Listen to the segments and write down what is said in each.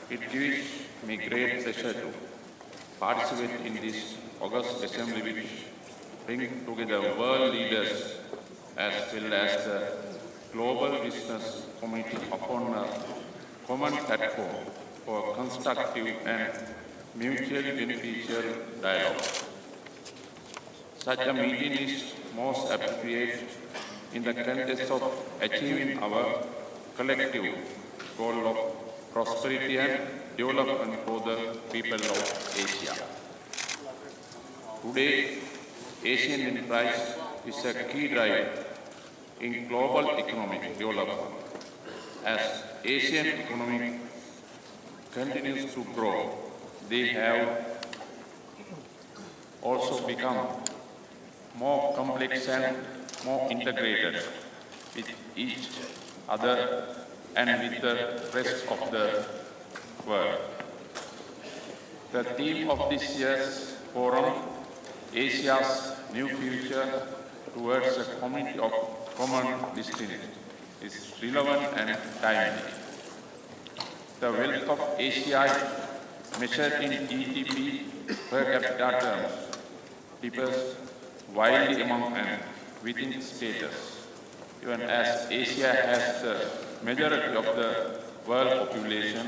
It gives me great pleasure to participate in this August Assembly which bring together world leaders as well as the global business community upon a common platform for constructive and mutually beneficial dialogue. Such a meeting is most appropriate in the context of achieving our collective goal of prosperity and development for the people of Asia. Today, Asian enterprise is a key driver in global economic development. As Asian economy continues to grow, they have also become more complex and more integrated with each other and with the rest of the world. The theme of this year's forum, Asia's New Future Towards a Community of Common Destiny, is relevant and timely. The wealth of Asia, measured in GDP per capita terms, differs widely among and within status. Even as Asia has the majority of the world population,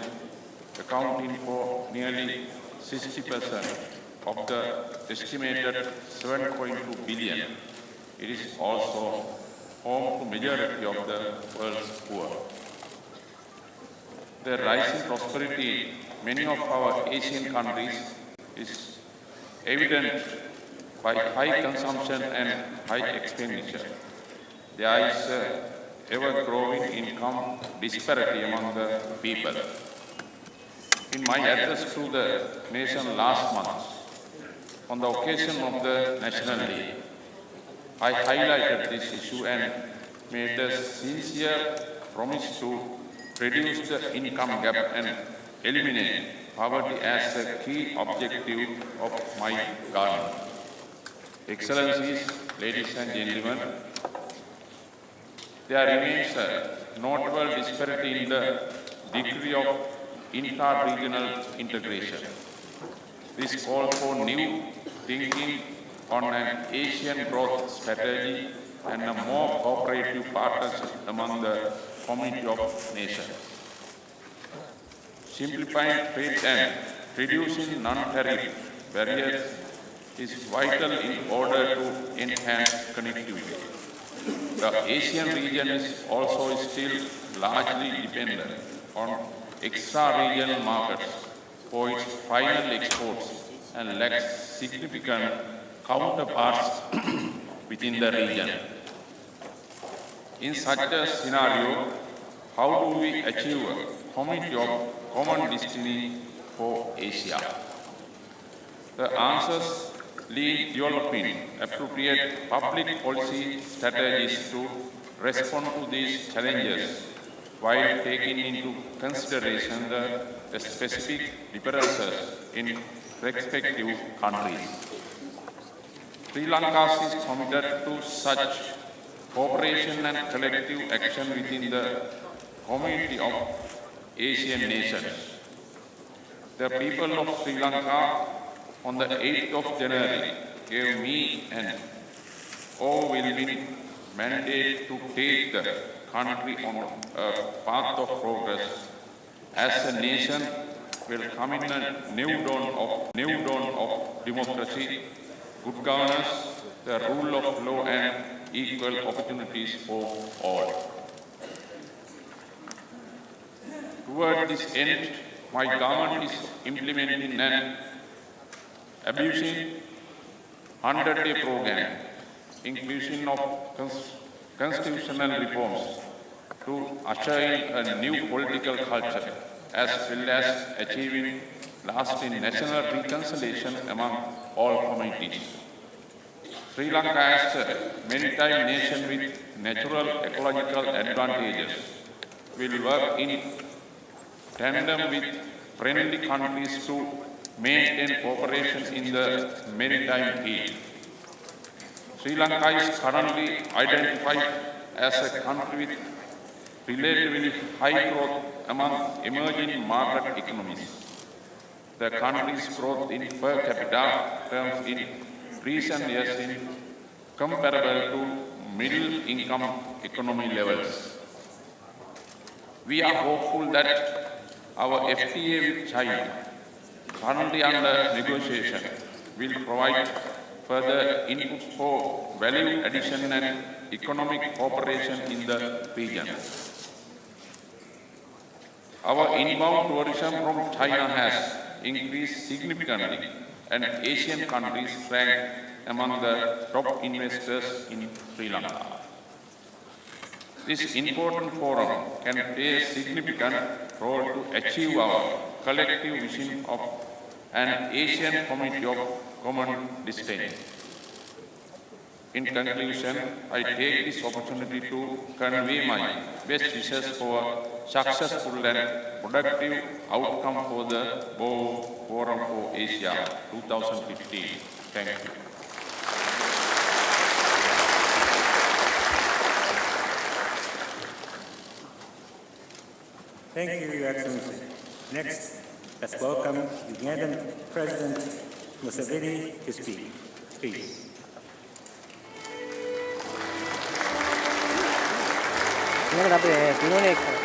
accounting for nearly 60% of the estimated 7.2 billion, it is also home to majority of the world's poor. The rising prosperity in many of our Asian countries is evident by high consumption and high expenditure. There is an ever-growing income disparity among the people. In my address to the nation last month, on the occasion of the National Day, I highlighted this issue and made a sincere promise to reduce the income gap and eliminate poverty as a key objective of my government. Excellencies, ladies and gentlemen, there remains a notable disparity in the degree of intra-regional integration. This calls for new thinking on an Asian growth strategy and a more cooperative partnership among the community of nations. Simplifying trade and reducing non-tariff barriers is vital in order to enhance connectivity. The Asian region is also still largely dependent on extra-regional markets for its final exports and lacks significant counterparts within the region. In such a scenario, how do we achieve a community of common destiny for Asia? The answers lead developing appropriate public policy strategies to respond to these challenges while taking into consideration the specific differences in respective countries. Sri Lanka is committed to such cooperation and collective action within the community of Asian nations. The people of Sri Lanka on the 8th of January gave me an overwhelming mandate to take the country on a path of progress. As a nation, will come in a new dawn of democracy, good governance, the rule of law and equal opportunities for all. Toward this end, my government is implementing an ambitious 100-day program, inclusion of constitutional reforms to usher in a new political culture, as well as achieving lasting national reconciliation among all communities. Sri Lanka is a maritime nation with natural ecological advantages, will work in tandem with friendly countries to maintain cooperation in the maritime field. Sri Lanka is currently identified as a country with relatively high growth among emerging market economies. The country's growth in per capita terms in recent years is comparable to middle-income economy levels. We are hopeful that our FTA with China, currently under negotiation, will provide further input for value addition and economic cooperation in the region. Our inbound tourism from China has increased significantly, and Asian countries rank among the top investors in Sri Lanka. This important forum can play a significant role to achieve our collective vision of an Asian community of common destiny. In conclusion, I take this opportunity to convey my best wishes for a successful and productive outcome for the Bow Forum for Asia 2015. Thank you. Thank you, Your Excellency. Next, let's welcome Ugandan President Museveni to speak. Please. Señor,